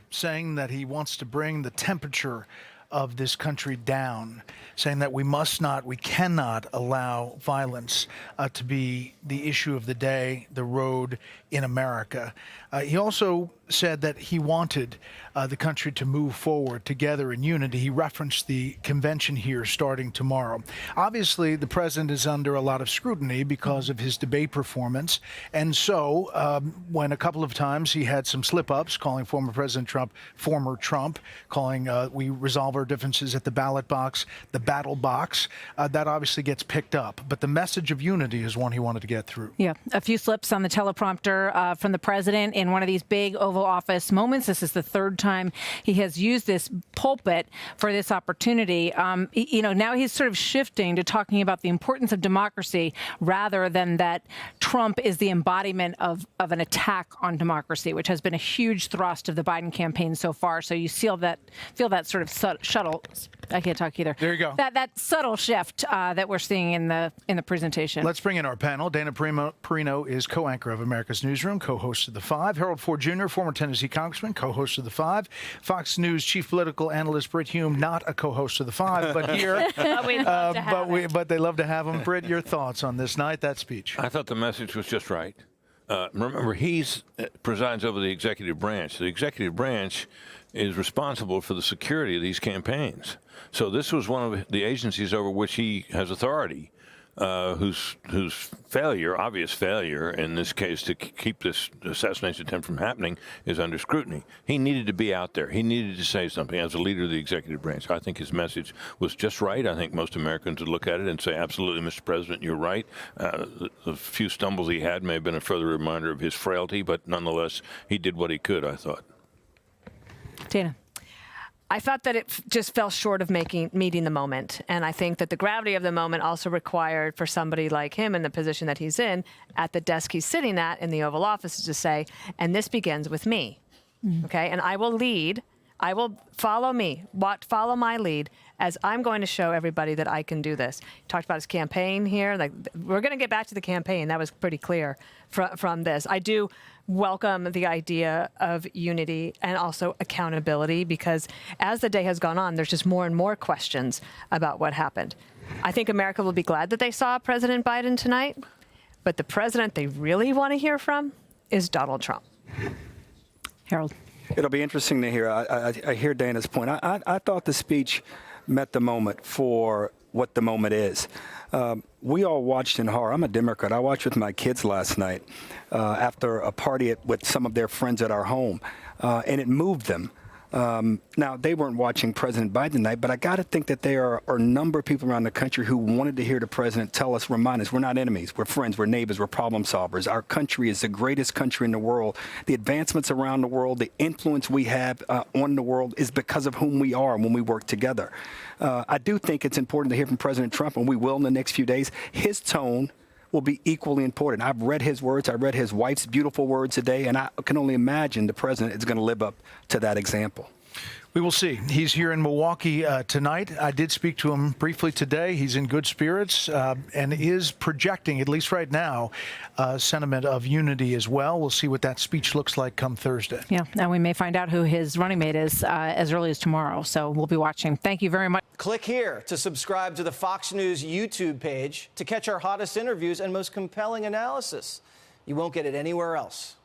saying that he wants to bring the temperature of this country down, saying that we cannot allow violence to be the issue of the day, the road in America. He also said that he wanted the country to move forward together in unity. He referenced the convention here starting tomorrow. Obviously, the president is under a lot of scrutiny because of his debate performance. And so when a couple of times he had some slip-ups, calling former President Trump, calling we resolve our differences at the ballot box, the battle box, that obviously gets picked up. But the message of unity is one he wanted to get through. Yeah, a few slips on the teleprompter from the president in one of these big Oval Office moments. This is the third time he has used this pulpit for this opportunity. Now he's sort of shifting to talking about the importance of democracy rather than that Trump is the embodiment of an attack on democracy, which has been a huge thrust of the Biden campaign so far. So you feel that sort of shuttle. I can't talk either. There you go. That subtle shift that we're seeing in the presentation. Let's bring in our panel. Dana Perino is co-anchor of America's Newsroom, co-host of The Five. Harold Ford Jr., former Tennessee congressman, co-host of The Five. Fox News chief political analyst Brit Hume, not a co-host of The Five, but here. But they love to have him. Brit, your thoughts on this night, that speech? I thought the message was just right. Remember, he presides over the executive branch. The executive branch is responsible for the security of these campaigns. So this was one of the agencies over which he has authority, whose obvious failure in this case to keep this assassination attempt from happening is under scrutiny. He needed to be out there. He needed to say something as a leader of the executive branch. I think his message was just right. I think most Americans would look at it and say, absolutely, Mr. President, you're right. The few stumbles he had may have been a further reminder of his frailty, but nonetheless, he did what he could, I thought. Dana. I thought that it just fell short of meeting the moment. And I think that the gravity of the moment also required for somebody like him in the position that he's in, at the desk he's sitting at in the Oval Office, to say, and this begins with me. Okay? And I will lead. I will follow my lead, as I'm going to show everybody that I can do this. He talked about his campaign here. Like, we're going to get back to the campaign. That was pretty clear from this. I do welcome the idea of unity and also accountability, because as the day has gone on, there's just more and more questions about what happened. I think America will be glad that they saw President Biden tonight, but the president they really want to hear from is Donald Trump. Harold. It'll be interesting to hear. I hear Dana's point. I thought the speech met the moment for what the moment is. We all watched in horror. I'm a Democrat. I watched with my kids last night after a party with some of their friends at our home, and it moved them. Now, they weren't watching President Biden tonight, but I got to think that there are a number of people around the country who wanted to hear the president remind us, we're not enemies, we're friends, we're neighbors, we're problem solvers. Our country is the greatest country in the world. The advancements around the world, the influence we have on the world is because of whom we are when we work together. I do think it's important to hear from President Trump, and we will in the next few days. His tone will be equally important. I've read his words. I read his wife's beautiful words today, and I can only imagine the president is going to live up to that example. We will see. He's here in Milwaukee tonight. I did speak to him briefly today. He's in good spirits and is projecting, at least right now, a sentiment of unity as well. We'll see what that speech looks like come Thursday. Yeah, and we may find out who his running mate is as early as tomorrow. So we'll be watching. Thank you very much. Click here to subscribe to the Fox News YouTube page to catch our hottest interviews and most compelling analysis. You won't get it anywhere else.